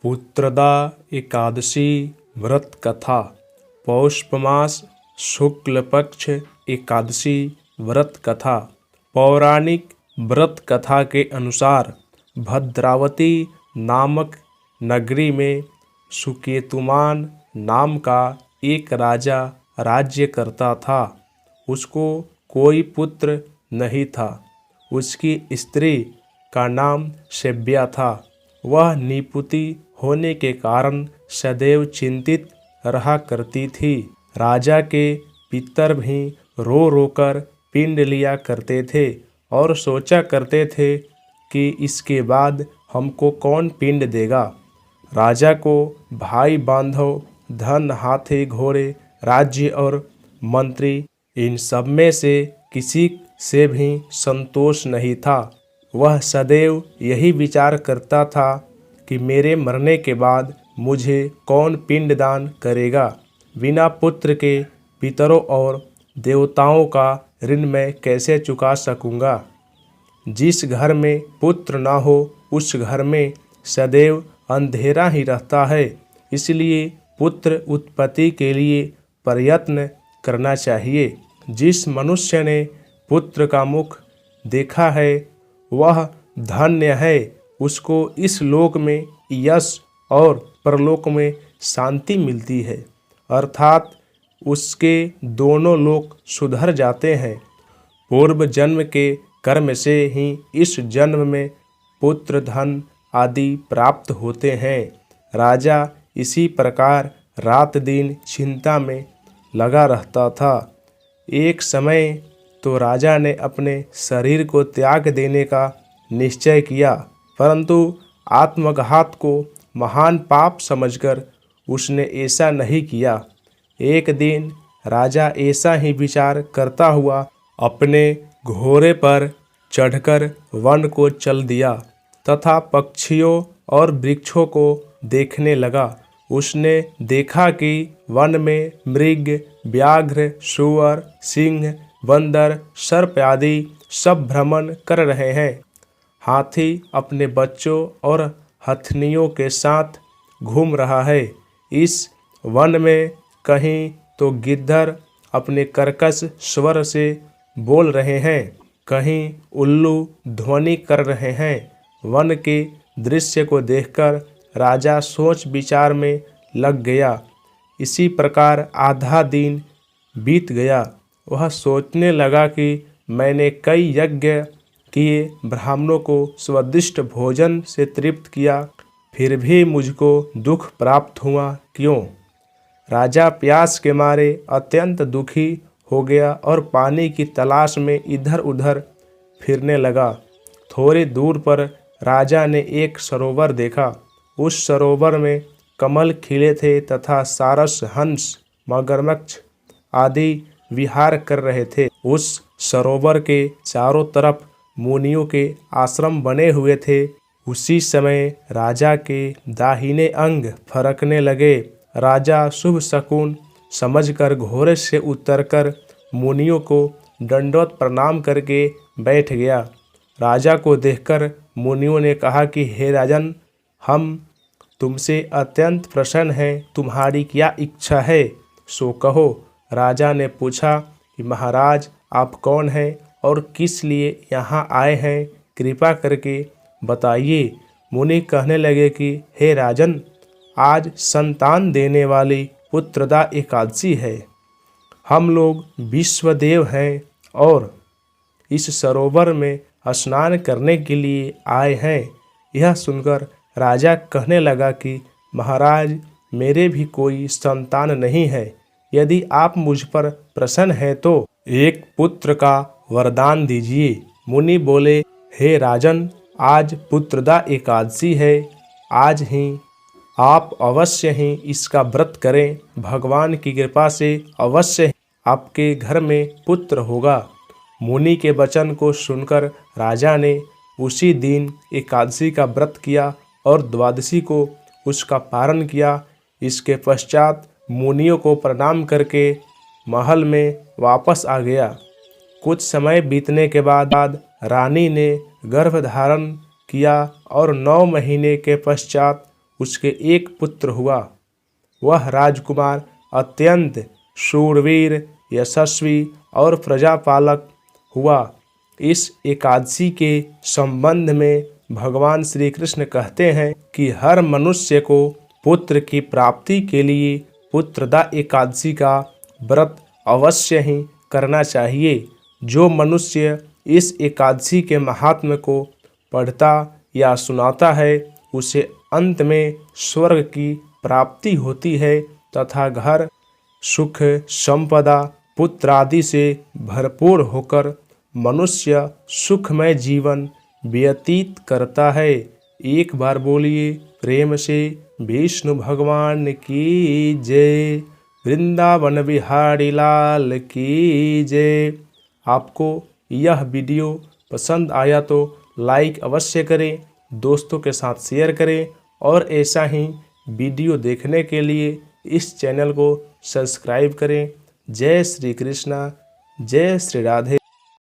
पुत्रदा एकादशी व्रत कथा। पौष मास शुक्ल पक्ष एकादशी व्रत कथा। पौराणिक व्रत कथा के अनुसार भद्रावती नामक नगरी में सुकेतुमान नाम का एक राजा राज्य करता था। उसको कोई पुत्र नहीं था। उसकी स्त्री का नाम सेव्या था। वह निपुति होने के कारण सदैव चिंतित रहा करती थी। राजा के पितर भी रो रोकर पिंड लिया करते थे और सोचा करते थे कि इसके बाद हमको कौन पिंड देगा। राजा को भाई बांधव, धन, हाथी, घोड़े, राज्य और मंत्री, इन सब में से किसी से भी संतोष नहीं था। वह सदैव यही विचार करता था कि मेरे मरने के बाद मुझे कौन पिंडदान करेगा। बिना पुत्र के पितरों और देवताओं का ऋण मैं कैसे चुका सकूंगा। जिस घर में पुत्र न हो उस घर में सदैव अंधेरा ही रहता है। इसलिए पुत्र उत्पत्ति के लिए प्रयत्न करना चाहिए। जिस मनुष्य ने पुत्र का मुख देखा है वह धन्य है। उसको इस लोक में यश और परलोक में शांति मिलती है, अर्थात उसके दोनों लोक सुधर जाते हैं। पूर्व जन्म के कर्म से ही इस जन्म में पुत्र, धन आदि प्राप्त होते हैं। राजा इसी प्रकार रात दिन चिंता में लगा रहता था। एक समय तो राजा ने अपने शरीर को त्याग देने का निश्चय किया, परंतु आत्मघात को महान पाप समझकर उसने ऐसा नहीं किया। एक दिन राजा ऐसा ही विचार करता हुआ अपने घोड़े पर चढ़कर वन को चल दिया तथा पक्षियों और वृक्षों को देखने लगा। उसने देखा कि वन में मृग, व्याघ्र, सूअर, सिंह, बंदर, सर्प आदि सब भ्रमण कर रहे हैं। हाथी अपने बच्चों और हथनियों के साथ घूम रहा है। इस वन में कहीं तो गिद्दर अपने कर्कश स्वर से बोल रहे हैं, कहीं उल्लू ध्वनि कर रहे हैं। वन के दृश्य को देखकर राजा सोच विचार में लग गया। इसी प्रकार आधा दिन बीत गया। वह सोचने लगा कि मैंने कई यज्ञ किए, ब्राह्मणों को स्वादिष्ट भोजन से तृप्त किया, फिर भी मुझको दुख प्राप्त हुआ क्यों। राजा प्यास के मारे अत्यंत दुखी हो गया और पानी की तलाश में इधर उधर फिरने लगा। थोड़ी दूर पर राजा ने एक सरोवर देखा। उस सरोवर में कमल खिले थे तथा सारस, हंस, मगरमच्छ आदि विहार कर रहे थे। उस सरोवर के चारों तरफ मुनियों के आश्रम बने हुए थे। उसी समय राजा के दाहिने अंग फरकने लगे। राजा शुभ शकुन समझकर घोड़े से उतरकर मुनियों को दंडवत प्रणाम करके बैठ गया। राजा को देखकर मुनियों ने कहा कि हे राजन, हम तुमसे अत्यंत प्रसन्न हैं। तुम्हारी क्या इच्छा है सो कहो। राजा ने पूछा कि महाराज, आप कौन हैं और किस लिए यहाँ आए हैं, कृपा करके बताइए। मुनि कहने लगे कि हे राजन, आज संतान देने वाली पुत्रदा एकादशी है। हम लोग विश्वदेव हैं और इस सरोवर में स्नान करने के लिए आए हैं। यह सुनकर राजा कहने लगा कि महाराज, मेरे भी कोई संतान नहीं है। यदि आप मुझ पर प्रसन्न हैं तो एक पुत्र का वरदान दीजिए। मुनि बोले, हे राजन, आज पुत्रदा एकादशी है। आज ही आप अवश्य ही इसका व्रत करें। भगवान की कृपा से अवश्य ही आपके घर में पुत्र होगा। मुनि के वचन को सुनकर राजा ने उसी दिन एकादशी का व्रत किया और द्वादशी को उसका पारण किया। इसके पश्चात मुनियों को प्रणाम करके महल में वापस आ गया। कुछ समय बीतने के बाद रानी ने गर्भ धारण किया और 9 महीने के पश्चात उसके एक पुत्र हुआ। वह राजकुमार अत्यंत शूरवीर, यशस्वी और प्रजापालक हुआ। इस एकादशी के संबंध में भगवान श्री कृष्ण कहते हैं कि हर मनुष्य को पुत्र की प्राप्ति के लिए पुत्रदा एकादशी का व्रत अवश्य ही करना चाहिए। जो मनुष्य इस एकादशी के महात्म्य को पढ़ता या सुनाता है उसे अंत में स्वर्ग की प्राप्ति होती है तथा घर सुख संपदा पुत्र आदि से भरपूर होकर मनुष्य सुखमय जीवन व्यतीत करता है। एक बार बोलिए प्रेम से विष्णु भगवान की जय, वृंदावन बिहारी लाल की जय। आपको यह वीडियो पसंद आया तो लाइक अवश्य करें, दोस्तों के साथ शेयर करें और ऐसा ही वीडियो देखने के लिए इस चैनल को सब्सक्राइब करें। जय श्री कृष्णा, जय श्री राधे।